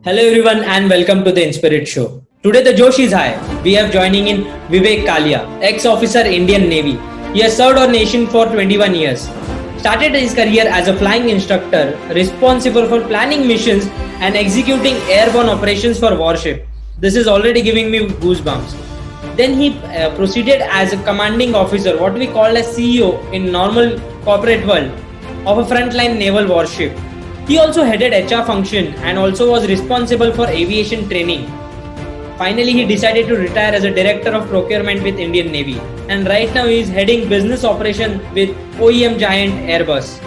Hello everyone and welcome to the Inspirit Show. Today the Josh is high. We have joining in Vivek Kalia, ex-officer Indian Navy. He has served our nation for 21 years. Started his career as a flying instructor responsible for planning missions and executing airborne operations for warship. This is already giving me goosebumps. Then he proceeded as a commanding officer, what we call as CEO in normal corporate world of a frontline naval warship. He also headed HR function and also was responsible for aviation training. Finally, he decided to retire as a director of procurement with Indian Navy, and right now he is heading business operation with OEM giant Airbus.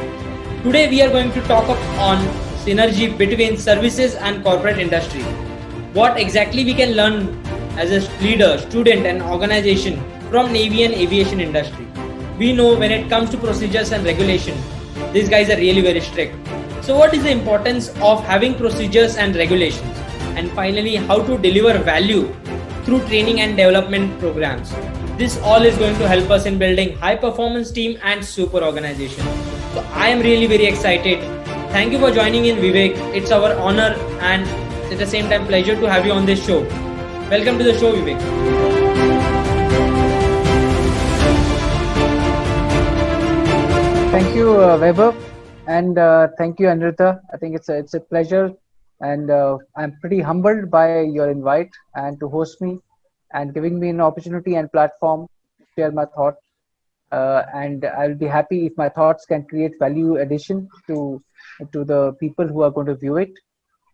Today we are going to talk on synergy between services and corporate industry. What exactly we can learn as a leader, student and organization from Navy and aviation industry. We know when it comes to procedures and regulation, these guys are really very strict. So what is the importance of having procedures and regulations? And finally, how to deliver value through training and development programs. This all is going to help us in building high performance team and super organization. So I am really very excited. Thank you for joining in, Vivek. It's our honor and at the same time pleasure to have you on this show. Welcome to the show, Vivek. Thank you, Weber. And thank you, Anrita. I think it's a pleasure, and I'm pretty humbled by your invite and to host me, and giving me an opportunity and platform to share my thoughts. And I'll be happy if my thoughts can create value addition to the people who are going to view it.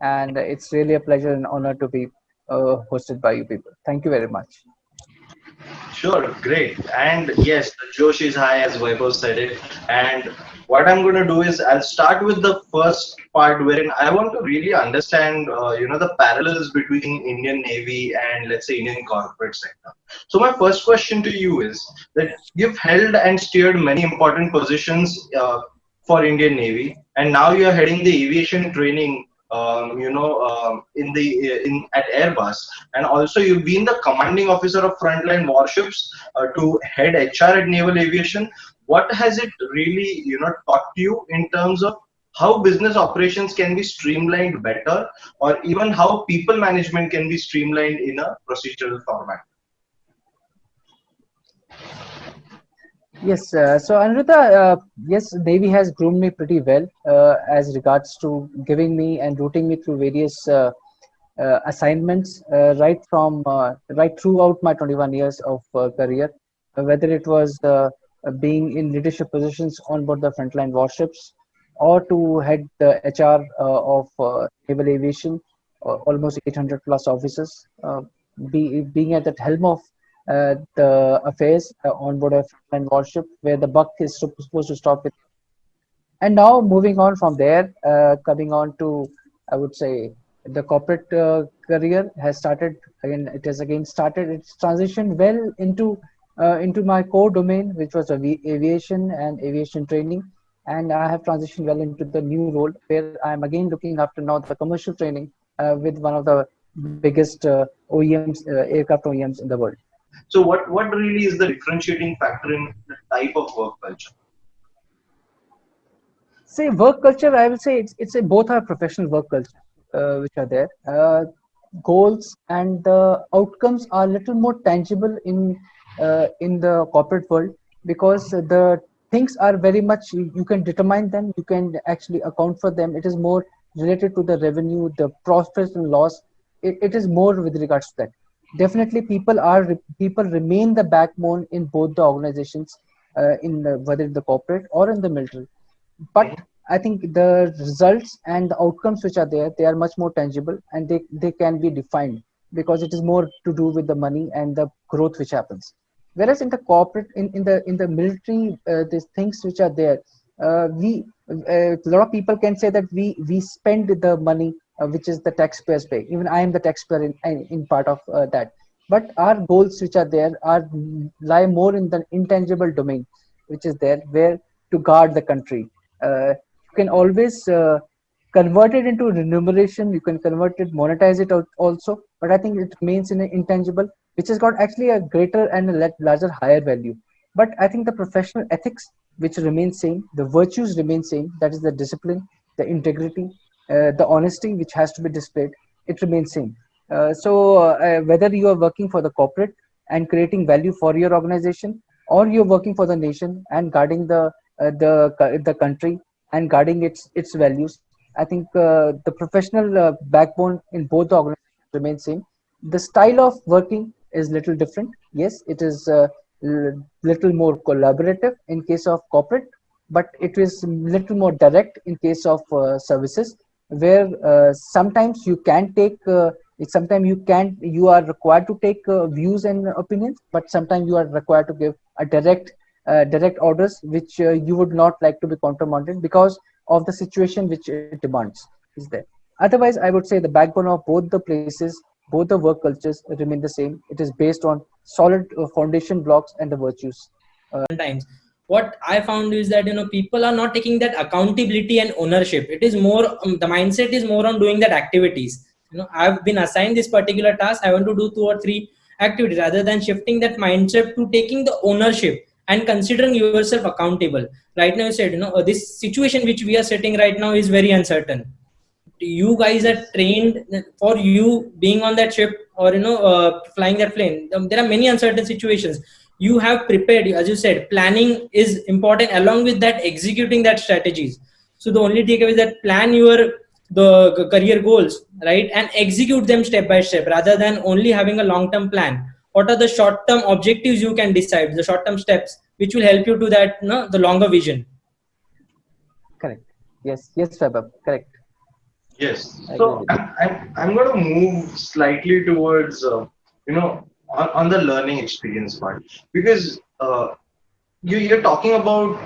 And it's really a pleasure and honor to be hosted by you people. Thank you very much. Sure, great. And yes, the Josh is high as Vaibhav said it. And what I'm going to do is I'll start with the first part wherein I want to really understand, the parallels between Indian Navy and let's say Indian corporate sector. So my first question to you is that you've held and steered many important positions for Indian Navy, and now you're heading the aviation training in at Airbus, and also you've been the commanding officer of frontline warships to head HR at Naval Aviation. What has it really, taught you in terms of how business operations can be streamlined better, or even how people management can be streamlined in a procedural format? Yes, so Anrita, yes, Navy has groomed me pretty well as regards to giving me and routing me through various assignments right throughout my 21 years of career, whether it was being in leadership positions on board the frontline warships or to head the HR of naval aviation, almost 800 plus officers, being at the helm of the affairs on board a frontline warship where the buck is supposed to stop with. And now moving on from there, coming on to, I would say, the corporate career has started again. It has again started. It's transitioned well into my core domain, which was aviation and aviation training. And I have transitioned well into the new role where I'm again looking after now the commercial training with one of the biggest OEMs, aircraft OEMs in the world. So what really is the differentiating factor in the type of work culture? Say work culture, I will say both are professional work culture which are there. Goals and the outcomes are a little more tangible in the corporate world because the things are very much you can determine them, you can actually account for them. It is more related to the revenue, the profit and loss. It is more with regards to that. Definitely, people remain the backbone in both the organizations, whether in the corporate or in the military. But I think the results and the outcomes which are there, they are much more tangible and they can be defined because it is more to do with the money and the growth which happens. Whereas in the corporate, in the military, these things which are there, we a lot of people can say that we spend the money which is the taxpayers pay. Even I am the taxpayer in part of that. But our goals which are there lie more in the intangible domain, which is there where to guard the country. You can always convert it into remuneration. You can convert it, monetize it also. But I think it remains in an intangible, which has got actually a greater and a larger, higher value. But I think the professional ethics, which remain same, the virtues remain same. That is the discipline, the integrity, the honesty which has to be displayed. it remains same. Whether you are working for the corporate and creating value for your organization, or you're working for the nation and guarding the country and guarding its values, I think the professional backbone in both the organizations remains same. The style of working is little different. Yes, it is little more collaborative in case of corporate, but it is little more direct in case of services, where sometimes you can take sometimes you are required to take views and opinions, but sometimes you are required to give a direct orders which you would not like to be countermanded because of the situation which it demands is there. Otherwise, I would say the backbone of both the places, both the work cultures remain the same. It is based on solid foundation blocks and the virtues. Times what I found is that people are not taking that accountability and ownership. It is more the mindset is more on doing that activities. I've been assigned this particular task, I want to do 2 or 3 activities, rather than shifting that mindset to taking the ownership and considering yourself accountable. Right now you said this situation which we are sitting right now is very uncertain. You guys are trained for you being on that ship, or flying that plane. There are many uncertain situations. You have prepared, as you said, planning is important, along with that executing that strategies. So the only takeaway is that plan your the career goals, right, and execute them step by step, rather than only having a long term plan. What are the short term objectives you can decide, the short term steps which will help you to that the longer vision. Correct. Yes, Vaibhav. Correct. Yes. I agree So with you. I'm going to move slightly towards on the learning experience part, because you're talking about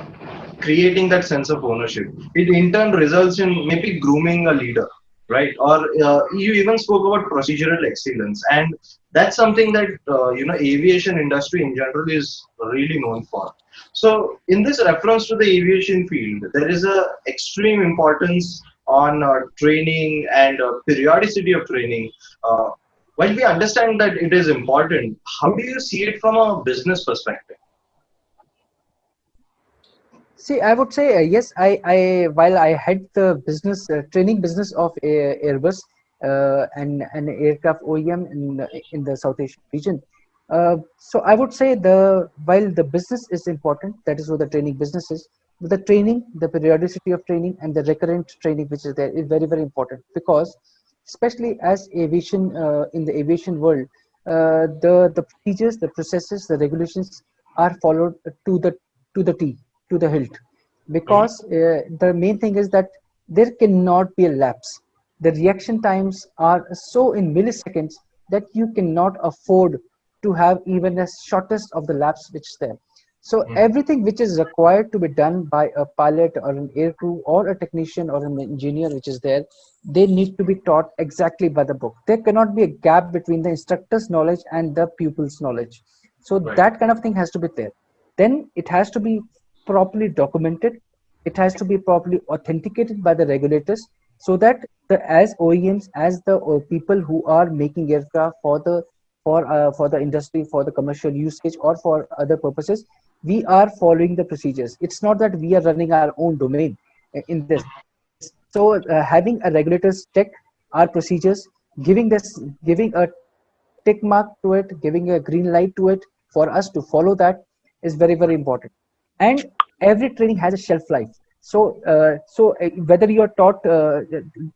creating that sense of ownership. It in turn results in maybe grooming a leader, right? Or you even spoke about procedural excellence, and that's something that aviation industry in general is really known for. So in this reference to the aviation field, there is a extreme importance on training and periodicity of training. Uh, while we understand that it is important, how do you see it from a business perspective? See, I would say yes. While I had the business training business of Airbus and an aircraft OEM in the South Asian region. So I would say while the business is important, that is what the training business is. The training, the periodicity of training, and the recurrent training which is there is very important, because especially as aviation in the aviation world, the procedures, the processes, the regulations are followed to the T, to the hilt, Mhm. because the main thing is that there cannot be a lapse. The reaction times are so in milliseconds that you cannot afford to have even the shortest of the laps which is there. So Mhm. everything which is required to be done by a pilot or an air crew or a technician or an engineer which is there, they need to be taught exactly by the book. There cannot be a gap between the instructor's knowledge and the pupil's knowledge. So Right. that kind of thing has to be there. Then it has to be properly documented. It has to be properly authenticated by the regulators, so that as OEMs, as the people who are making aircraft for the industry, for the commercial usage, or for other purposes, we are following the procedures. It's not that we are running our own domain in this. So having a regulators check our procedures, giving a tick mark to it, giving a green light to it for us to follow that is very important. And every training has a shelf life. So whether you are taught,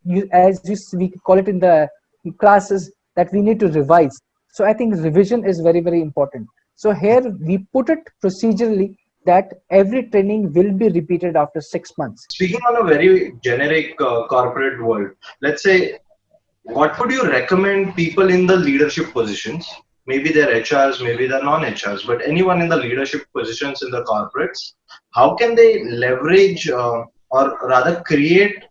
we call it in the classes that we need to revise. So I think revision is very important. So here we put it procedurally that every training will be repeated after 6 months. Speaking on a very generic corporate world, let's say, what would you recommend people in the leadership positions? Maybe they're HRs, maybe they're non-HRs, but anyone in the leadership positions in the corporates, how can they leverage or rather create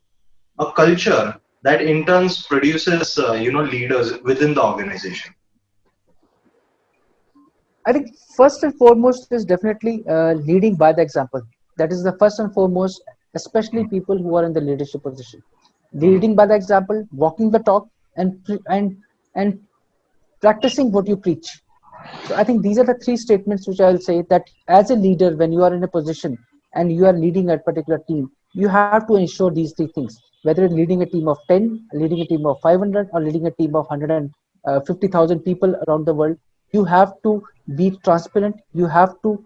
a culture that in turn produces leaders within the organization? I think first and foremost is definitely leading by the example. That is the first and foremost, especially people who are in the leadership position. Mhm. Leading by the example, walking the talk, and practicing what you preach. So I think these are the three statements which I'll say, that as a leader, when you are in a position and you are leading a particular team, you have to ensure these three things. whether it's leading a team of 10, leading a team of 500, or leading a team of 150,000 people around the world. You have to be transparent. You have to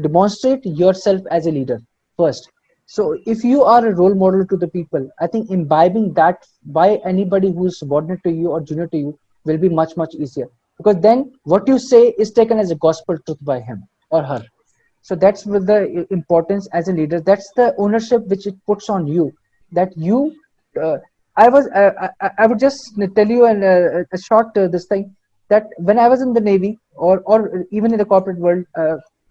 demonstrate yourself as a leader first. So if you are a role model to the people, I think imbibing that by anybody who is subordinate to you or junior to you will be much easier, because then what you say is taken as a gospel truth by him or her. So that's with the importance as a leader. That's the ownership which it puts on you, that you uh, I would just tell you a short this thing, that when I was in the Navy, or even in the corporate world,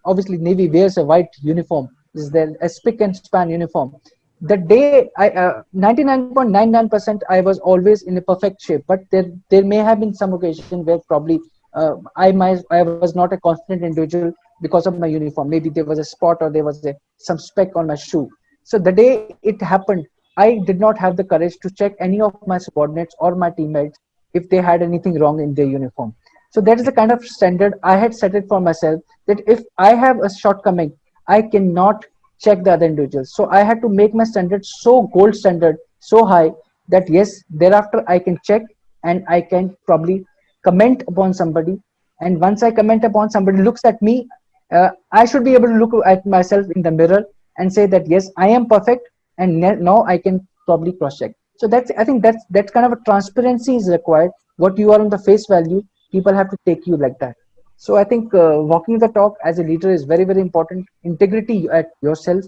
obviously Navy wears a white uniform, is there a spick and span uniform. The day 99.99% I was always in a perfect shape, but there may have been some occasion where probably I was not a confident individual because of my uniform. Maybe there was a spot, or there was some speck on my shoe. So the day it happened, I did not have the courage to check any of my subordinates or my teammates if they had anything wrong in their uniform. So that is the kind of standard I had set it for myself, that if I have a shortcoming, I cannot check the other individuals. So I had to make my standard so gold standard, so high, that yes, thereafter I can check and I can probably comment upon somebody. And once I comment upon somebody looks at me, I should be able to look at myself in the mirror and say that yes, I am perfect, and now I can probably cross check. So I think that's kind of a transparency is required. What you are on the face value, people have to take you like that. So I think walking the talk as a leader is very important. Integrity at yourself,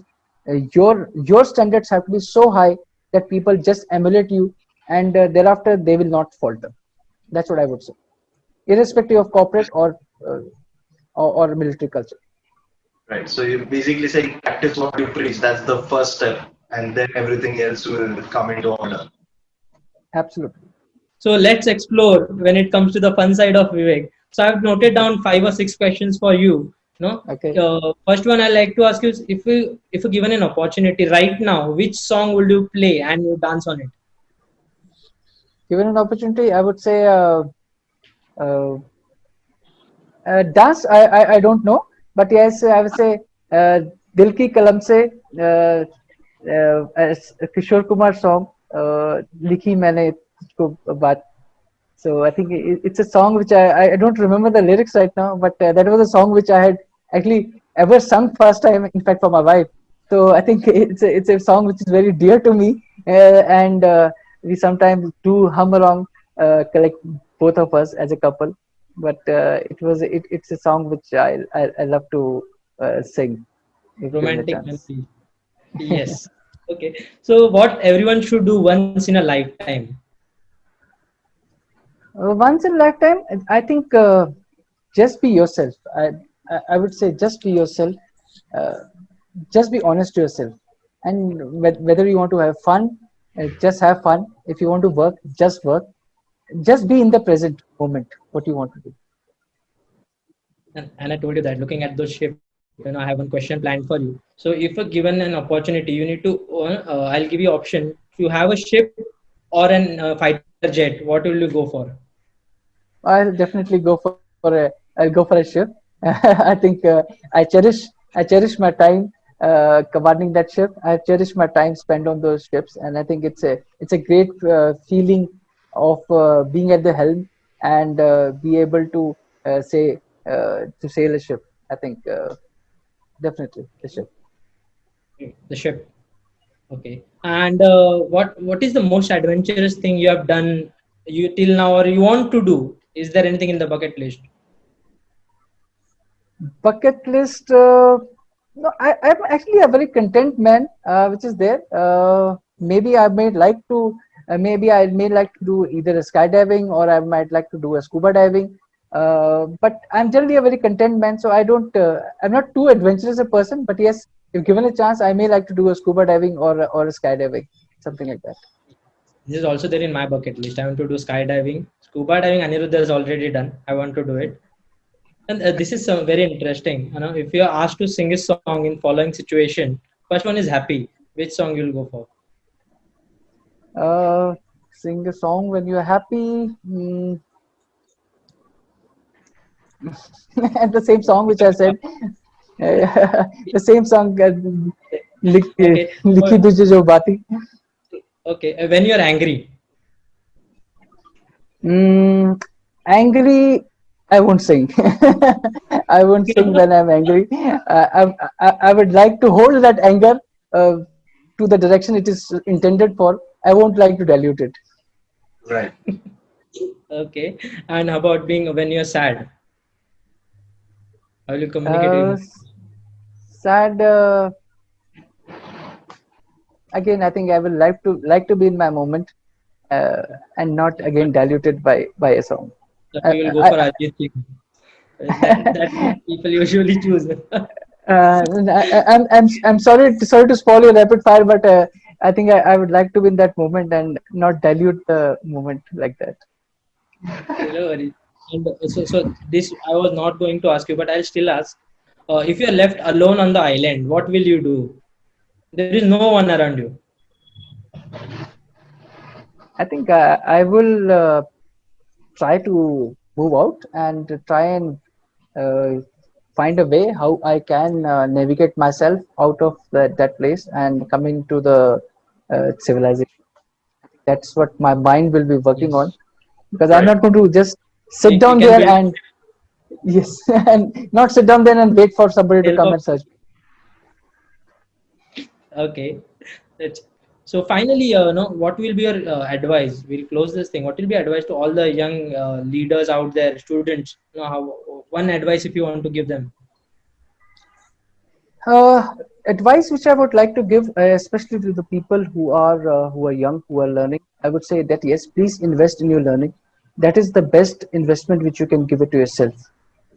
your standards have to be so high that people just emulate you, and thereafter they will not falter. That's what I would say, irrespective of corporate uh, or military culture. Right. So you're basically saying practice what you preach. That's the first step, and then everything else will come into order. Absolutely. So let's explore when it comes to the fun side of Vivek. So I've noted down 5 or 6 questions for you. No, Okay. first one I like to ask you is, if you given an opportunity right now, which song would you play and you dance on it? Given an opportunity, I would say uh, dance. I don't know, but yes, I would say Dil Ki Kalam Se, Kishore Kumar song, Likhi Maine Tujhko Baat. So I think it's a song which I don't remember the lyrics right now, but that was a song which I had actually ever sung first time, in fact, for my wife. So I think it's a song which is very dear to me, and we sometimes do hum along, collect both of us as a couple. But it's a song which I love to sing if given a Romantic chance. melody. Yes. Okay. So what everyone should do once in a lifetime? Once in a lifetime, I think just be yourself. I would say just be yourself. Uh, just be honest to yourself. And whether you want to have fun, just have fun. If you want to work, just work. Just be in the present moment. What you want to do. And I told you that looking at those ship, I have one question planned for you. So if you're given an opportunity, you need to I'll give you option to have a ship or an fighter jet. What will you go for? I'll definitely go for a. I'll go for a ship. I think I cherish my time commanding that ship. I cherish my time spent on those ships, and I think it's a great feeling of being at the helm and be able to say to sail a ship. I think definitely the ship. The ship. Okay. And what is the most adventurous thing you have done you till now or you want to do? Is there anything in the bucket list? Bucket list. No, I'm actually a very content man, which is there. Maybe I may like to. Maybe I may like to do either a skydiving, or I might like to do a scuba diving. But I'm generally a very content man, so I don't. I'm not too adventurous a person. But yes, if given a chance, I may like to do a scuba diving or a skydiving, something like that. This is also there in my bucket list. I want to do skydiving. Scuba diving, Anirudh has already done. I want to do it. And this is very interesting. If you are asked to sing a song in following situation, first one is happy. Which song you'll go for? Sing a song when you're happy. And the same song which I said, the same song, Okay. Likhi Tujhe Jo Baati. Okay, when you're angry. Angry, I won't sing. I won't sing when I'm angry. I would like to hold that anger to the direction it is intended for. I won't like to dilute it. Right. Okay, and how about being when you're sad? How will you communicate your Uh, emotions? Sad. Again, I think I will like to be in my moment uh, and not again diluted by a song. So I, you will go I, for Arjit Singh. That's what people usually choose. I'm sorry to spoil your rapid fire, but I think I would like to be in that moment and not dilute the moment like that. Okay, no worries. And so this I was not going to ask you, but I'll still ask. If you're left alone on the island, what will you do? There is no one around you. I think I will try to move out and try and uh, find a way how I can navigate myself out of that place and coming to the civilization. That's what my mind will be working on, Yes. because I'm Right. not going to just sit We down can there build and yes, and not sit down there and wait for somebody to help come of. and search. Okay. That's, so finally, no, what will be your advice? We'll close this thing. What will be advice to all the young leaders out there, students? You know, one advice if you want to give them. Uh, Advice which I would like to give, especially to the people who are young, who are learning, I would say that yes, please invest in your learning. That is the best investment which you can give it to yourself.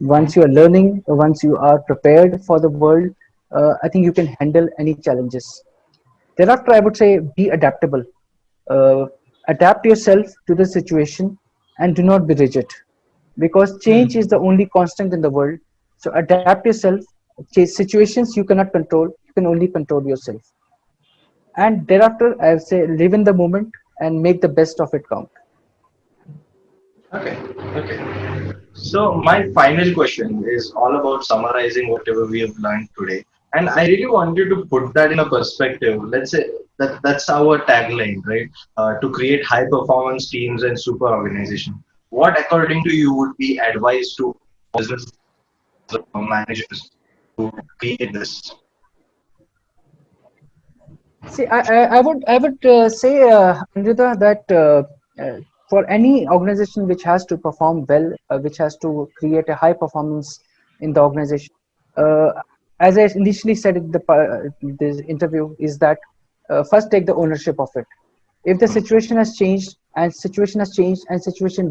Once you are learning, once you are prepared for the world, I think you can handle any challenges. Thereafter, I would say be adaptable. Uh, Adapt yourself to the situation and do not be rigid, because change is Hmm. the only constant in the world. So adapt yourself. Situations you cannot control, you can only control yourself. And thereafter, I would say live in the moment and make the best of it count. Okay. Okay. So my final question is all about summarizing whatever we have learned today. And I really want you to put that in a perspective. Let's say that's our tagline, right? To create high performance teams and super organization. What, according to you, would be advice to business managers to create this? See, I would say, Anjita, that for any organization which has to perform well, which has to create a high performance in the organization, uh, as I initially said in this interview, is that first take the ownership of it. If the situation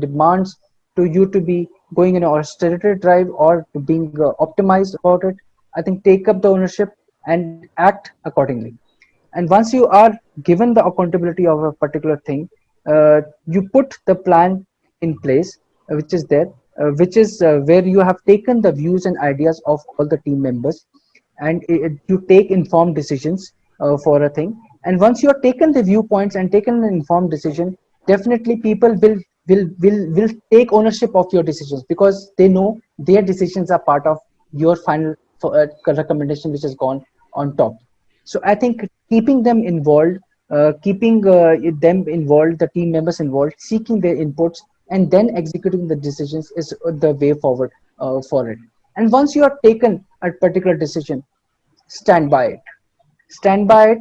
demands to you to be going in an austerity drive or to being optimized about it, I think take up the ownership and act accordingly. And once you are given the accountability of a particular thing, you put the plan in place, which is there, which is where you have taken the views and ideas of all the team members, and you take informed decisions for a thing. And once you have taken the viewpoints and taken an informed decision, definitely people will take ownership of your decisions, because they know their decisions are part of your final recommendation, which has gone on top. So I think keeping them involved, keeping them involved, the team members involved, seeking their inputs, and then executing the decisions is the way forward for it. And once you have taken a particular decision, stand by it. Stand by it.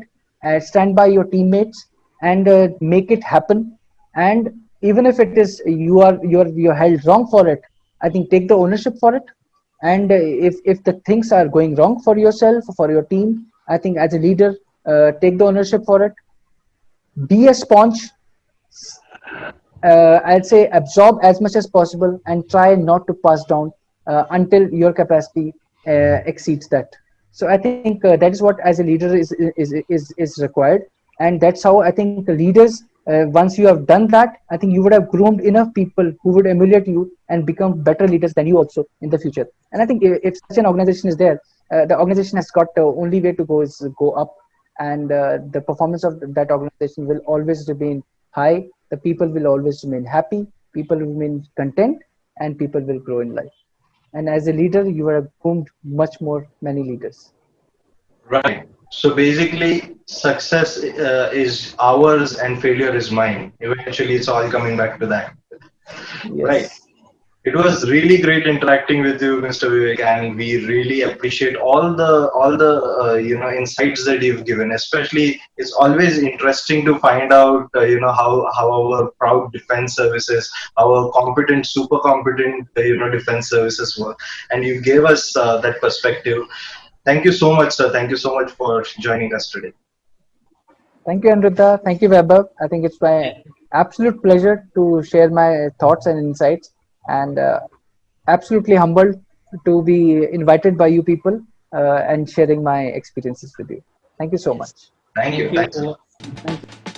Stand by your teammates and make it happen. And even if it is you're held wrong for it, I think take the ownership for it. And if the things are going wrong for yourself, for your team, I think as a leader, take the ownership for it. Be a sponge. I'd say absorb as much as possible and try not to pass down until your capacity exceeds that. So I think that is what as a leader is required, and that's how I think leaders. Once you have done that, I think you would have groomed enough people who would emulate you and become better leaders than you also in the future. And I think if such an organization is there, the organization has got the only way to go is go up, and the performance of that organization will always remain high. The people will always remain happy, people will remain content, and people will grow in life. And as a leader, you have groomed much more many leaders. Right. So basically, success is ours and failure is mine. Eventually, it's all coming back to that. Right. Yes. It was really great interacting with you, Mr. Vivek, and we really appreciate all the insights that you've given. Especially, it's always interesting to find out how our proud defense services, our competent, super competent defense services work, and you gave us that perspective. Thank you so much, sir. Thank you so much for joining us today. Thank you, Anrita. Thank you, Vaibhav. I think it's my absolute pleasure to share my thoughts and insights, and absolutely humbled to be invited by you people and sharing my experiences with you. Thank you so Yes. much. Thank you. Thank you. Thanks. Thank you.